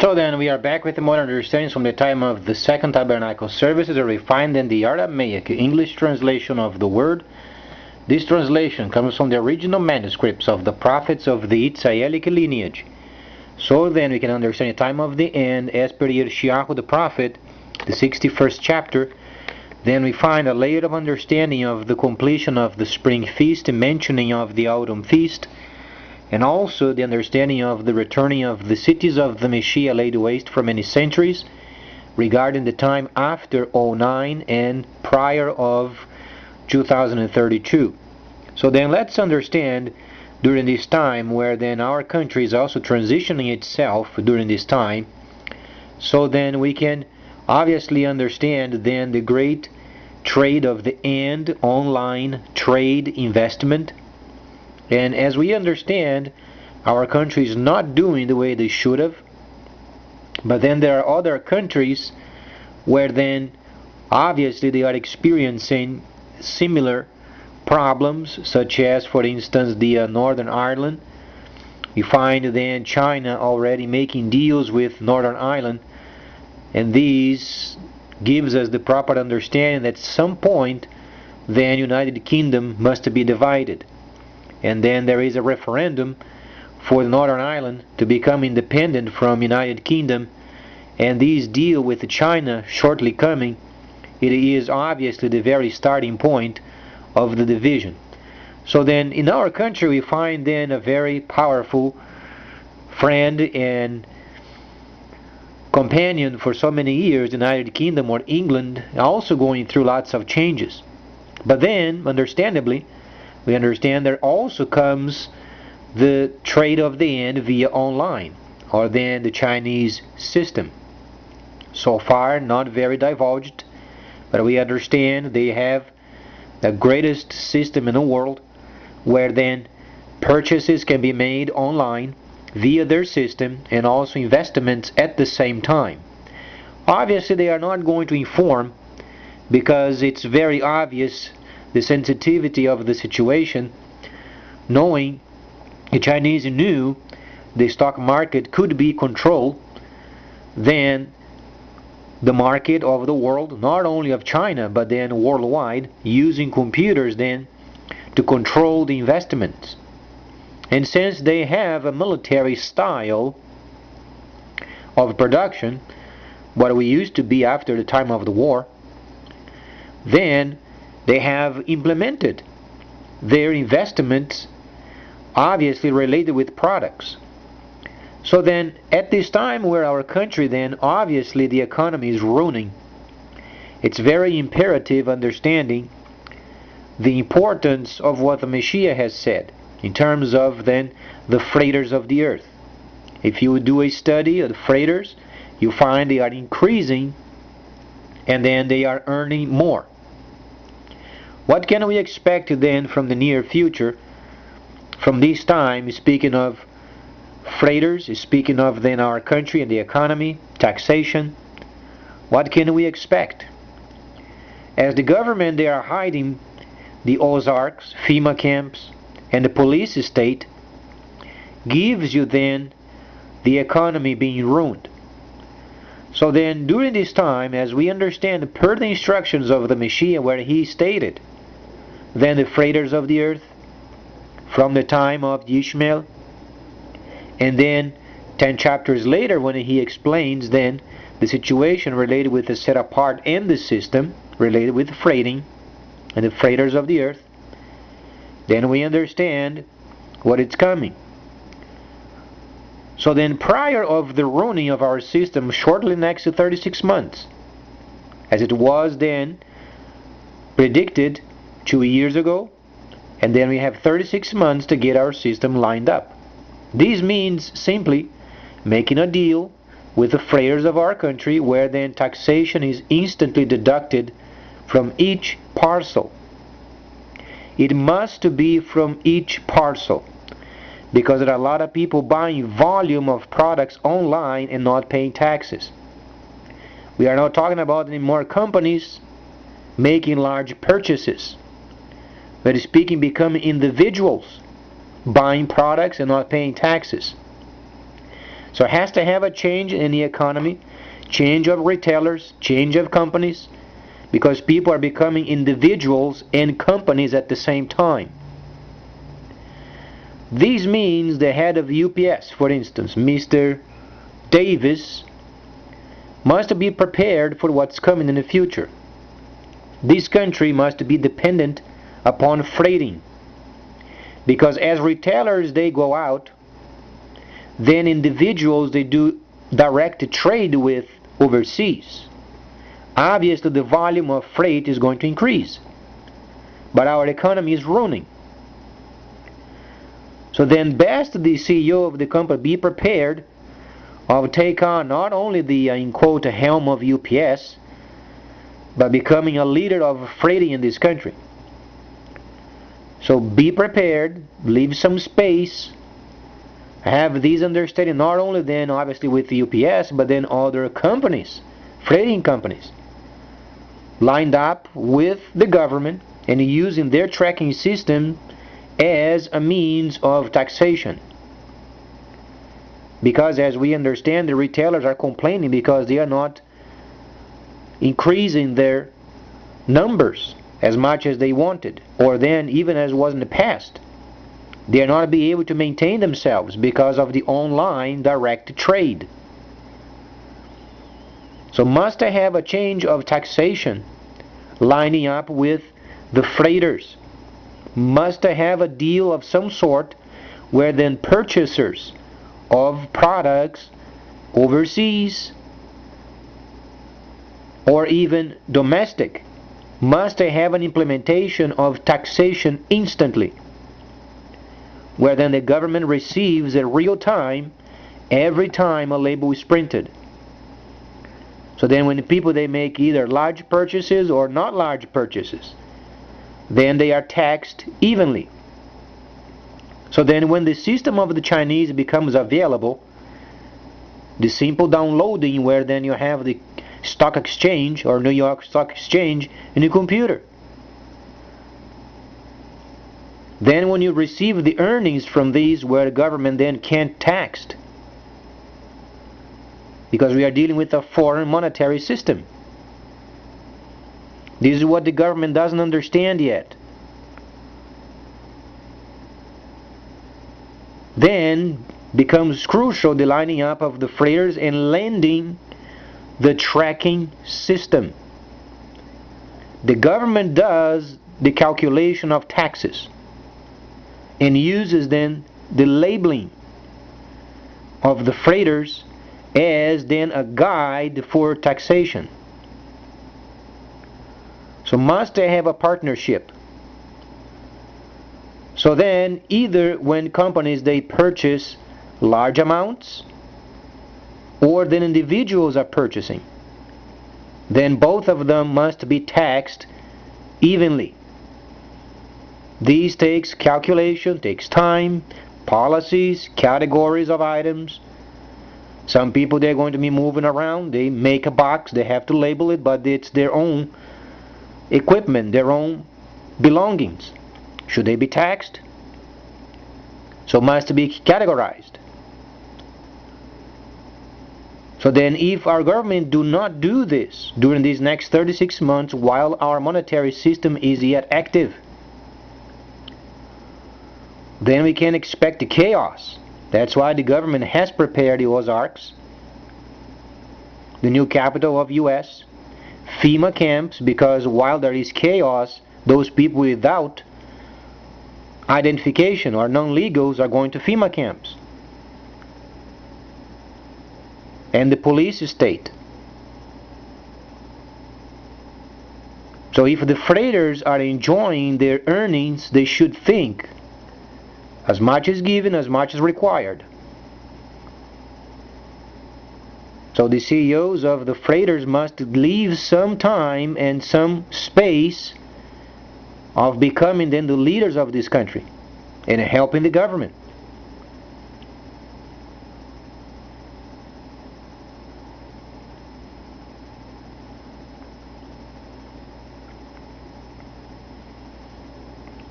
So then we are back with the modern understandings from the time of the Second Tabernacle services, where we find in the Aramaic English translation of the word. This translation comes from the original manuscripts of the prophets of the Israelic lineage. So then we can understand the time of the end as per Yeshayahu the prophet, the 61st chapter. Then we find a layer of understanding of the completion of the spring feast, mentioning of the autumn feast, and also the understanding of the returning of the cities of the Messiah laid waste for many centuries, regarding the time after 09 and prior of 2032. So then let's understand during this time, where then our country is also transitioning itself during this time, so then we can obviously understand then the great trade of the end, online trade investment. And as we understand, our country is not doing the way they should have, but then there are other countries where then obviously they are experiencing similar problems, such as for instance the Northern Ireland. You find then China already making deals with Northern Ireland, and these gives us the proper understanding that at some point then United Kingdom must be divided. And then there is a referendum for Northern Ireland to become independent from United Kingdom, and these deal with China shortly coming. It is obviously the very starting point of the division. So then in our country we find then a very powerful friend and companion for so many years, United Kingdom or England, also going through lots of changes. But then, understandably, we understand there also comes the trade of the end via online, or then the Chinese system. So far, not very divulged, but we understand they have the greatest system in the world, where then purchases can be made online via their system, and also investments at the same time. Obviously, they are not going to inform, because it's very obvious the sensitivity of the situation, knowing the Chinese knew the stock market could be controlled, then the market of the world, not only of China but then worldwide, using computers then to control the investments. And since they have a military style of production, what we used to be after the time of the war, then they have implemented their investments obviously related with products. So then at this time where our country then obviously the economy is ruining, it's very imperative understanding the importance of what the Messiah has said in terms of then the freighters of the earth. If you do a study of the freighters, you find they are increasing, and then they are earning more. What can we expect then from the near future, from this time, speaking of freighters, speaking of then our country and the economy, taxation? What can we expect? As the government, they are hiding the Ozarks, FEMA camps, and the police state, gives you then the economy being ruined. So then during this time, as we understand per the instructions of the Messiah, where he stated then the freighters of the earth from the time of Ishmael, and then 10 chapters later when he explains then the situation related with the set apart and the system related with the freighting and the freighters of the earth, then we understand what it's coming. So then prior of the ruining of our system shortly next to 36 months, as it was then predicted 2 years ago, and then we have 36 months to get our system lined up. This means simply making a deal with the freighters of our country, where then taxation is instantly deducted from each parcel. It must be from each parcel, because there are a lot of people buying volume of products online and not paying taxes. We are not talking about any more companies making large purchases, but speaking becoming individuals buying products and not paying taxes. So it has to have a change in the economy, change of retailers, change of companies, because people are becoming individuals and companies at the same time. This means the head of UPS, for instance, Mr. Davis, must be prepared for what's coming in the future. This country must be dependent upon freighting, because as retailers they go out, then individuals they do direct trade with overseas. Obviously the volume of freight is going to increase, but our economy is ruining. So then best the CEO of the company be prepared of take on not only the in quote helm of UPS, but becoming a leader of freighting in this country. So be prepared, leave some space, have these understanding not only then obviously with the UPS, but then other companies, freighting companies, lined up with the government and using their tracking system as a means of taxation. Because as we understand, the retailers are complaining because they are not increasing their numbers as much as they wanted, or then even as was in the past. They are not be able to maintain themselves because of the online direct trade. So must have a change of taxation lining up with the freighters. Must have a deal of some sort where then purchasers of products overseas or even domestic must have an implementation of taxation instantly, where then the government receives in real time every time a label is printed. So then when the people they make either large purchases or not large purchases, then they are taxed evenly. So then when the system of the Chinese becomes available, the simple downloading where then you have the stock exchange or New York Stock Exchange in your computer. Then when you receive the earnings from these where the government then can't tax, because we are dealing with a foreign monetary system. This is what the government doesn't understand yet. Then becomes crucial the lining up of the freighters and landing the tracking system. The government does the calculation of taxes and uses then the labeling of the freighters as then a guide for taxation. So must they have a partnership. So then either when companies they purchase large amounts or then individuals are purchasing, then both of them must be taxed evenly. These takes calculation, takes time, policies, categories of items. Some people they're going to be moving around, they make a box, they have to label it, but it's their own equipment, their own belongings. Should they be taxed? So must be categorized. So then if our government do not do this during these next 36 months while our monetary system is yet active, then we can expect the chaos. That's why the government has prepared the Ozarks, the new capital of US, FEMA camps, because while there is chaos, those people without identification or non-legals are going to FEMA camps. And the police state. So if the freighters are enjoying their earnings, they should think as much is given, as much is required. So the CEOs of the freighters must leave some time and some space of becoming then the leaders of this country and helping the government.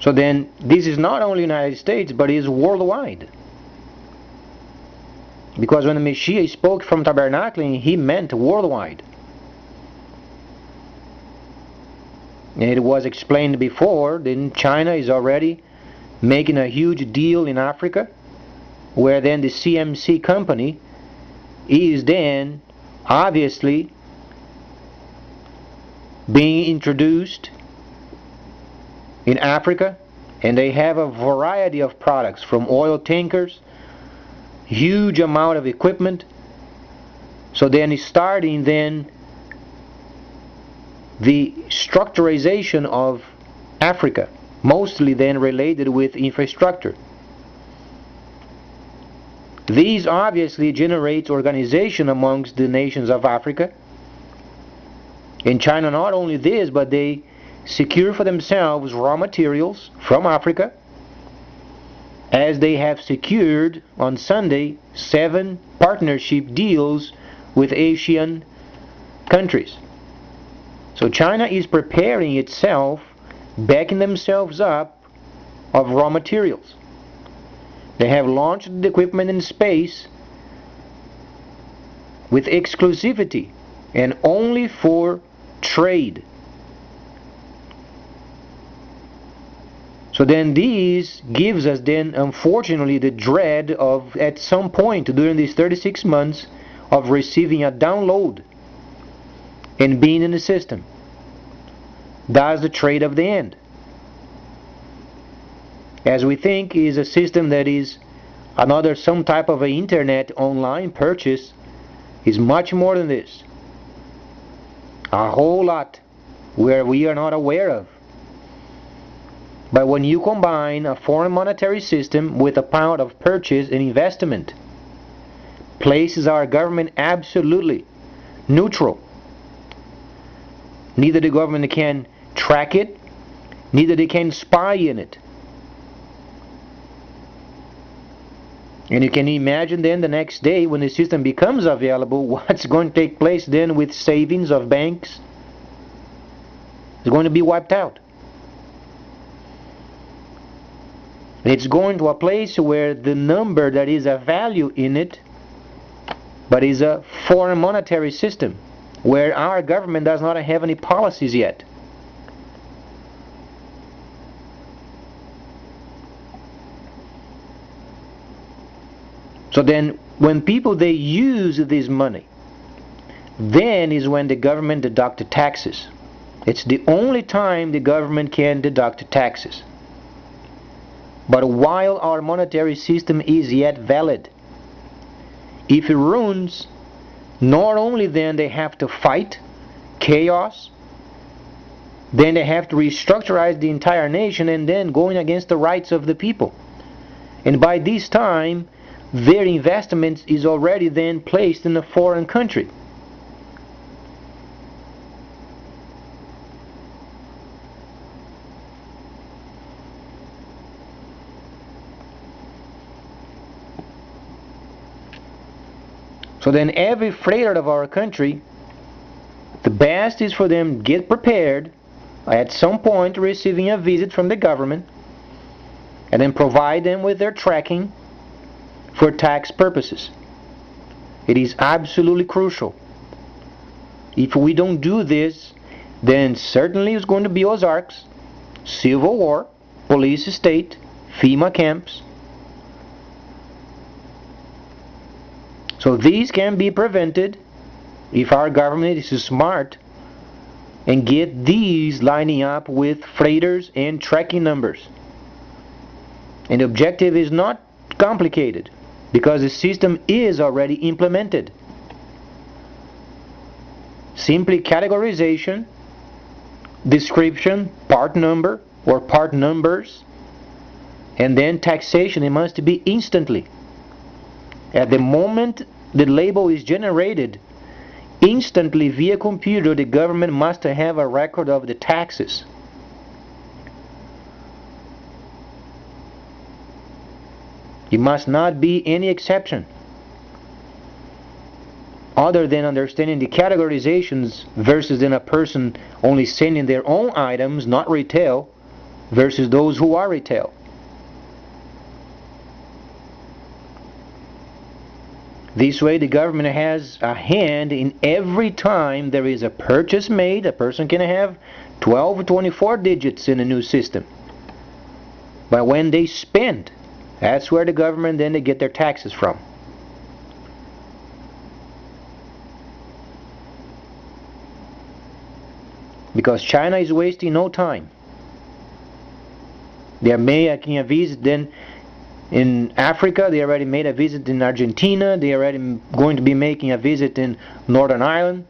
So then this is not only United States, but is worldwide. Because when the Messiah spoke from tabernacling, he meant worldwide. And it was explained before, then China is already making a huge deal in Africa, where then the CMC company is then obviously being introduced in Africa, and they have a variety of products from oil tankers, huge amount of equipment. So then it's starting then the structurization of Africa, mostly then related with infrastructure. These obviously generate organization amongst the nations of Africa. In China, not only this, but they secure for themselves raw materials from Africa, as they have secured on Sunday 7 partnership deals with Asian countries. So China is preparing itself, backing themselves up of raw materials. They have launched the equipment in space with exclusivity and only for trade. So then this gives us then unfortunately the dread of at some point during these 36 months of receiving a download and being in the system. That's the trade of the end. As we think is a system that is another some type of an internet online purchase, is much more than this. A whole lot where we are not aware of. But when you combine a foreign monetary system with a power of purchase and investment, places our government absolutely neutral. Neither the government can track it, neither they can spy in it. And you can imagine then the next day when the system becomes available, what's going to take place then with savings of banks? It's going to be wiped out. It's going to a place where the number that is a value in it, but is a foreign monetary system, where our government does not have any policies yet. So then when people they use this money, then is when the government deducts taxes. It's the only time the government can deduct taxes. But while our monetary system is yet valid, if it ruins, not only then they have to fight chaos, then they have to restructurize the entire nation and then going against the rights of the people. And by this time, their investments is already then placed in a foreign country. So then every freighter of our country, the best is for them get prepared at some point receiving a visit from the government, and then provide them with their tracking for tax purposes. It is absolutely crucial. If we don't do this, then certainly it's going to be Ozarks, Civil War, police state, FEMA camps. So these can be prevented if our government is smart and get these lining up with freighters and tracking numbers. And the objective is not complicated, because the system is already implemented. Simply categorization, description, part number or part numbers, and then taxation. It must be instantly. At the moment the label is generated, instantly via computer the government must have a record of the taxes. It must not be any exception other than understanding the categorizations versus then a person only sending their own items, not retail, versus those who are retail. This way the government has a hand in every time there is a purchase made. A person can have 12 or 24 digits in a new system. But when they spend, that's where the government then they get their taxes from. Because China is wasting no time. They are making a visit then in Africa, they already made a visit in Argentina, they are already going to be making a visit in Northern Ireland.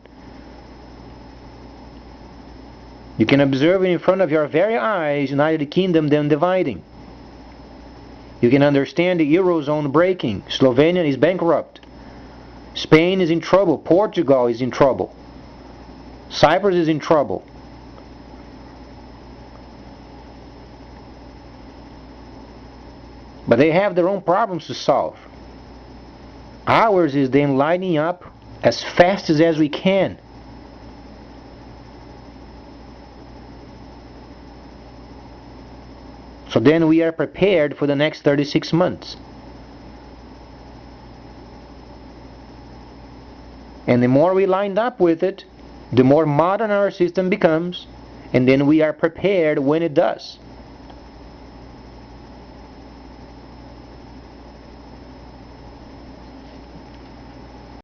You can observe it in front of your very eyes, United Kingdom then dividing. You can understand the Eurozone breaking. Slovenia is bankrupt. Spain is in trouble. Portugal is in trouble. Cyprus is in trouble. But they have their own problems to solve. Ours is then lining up as fast as we can. So then we are prepared for the next 36 months. And the more we lined up with it, the more modern our system becomes, and then we are prepared when it does.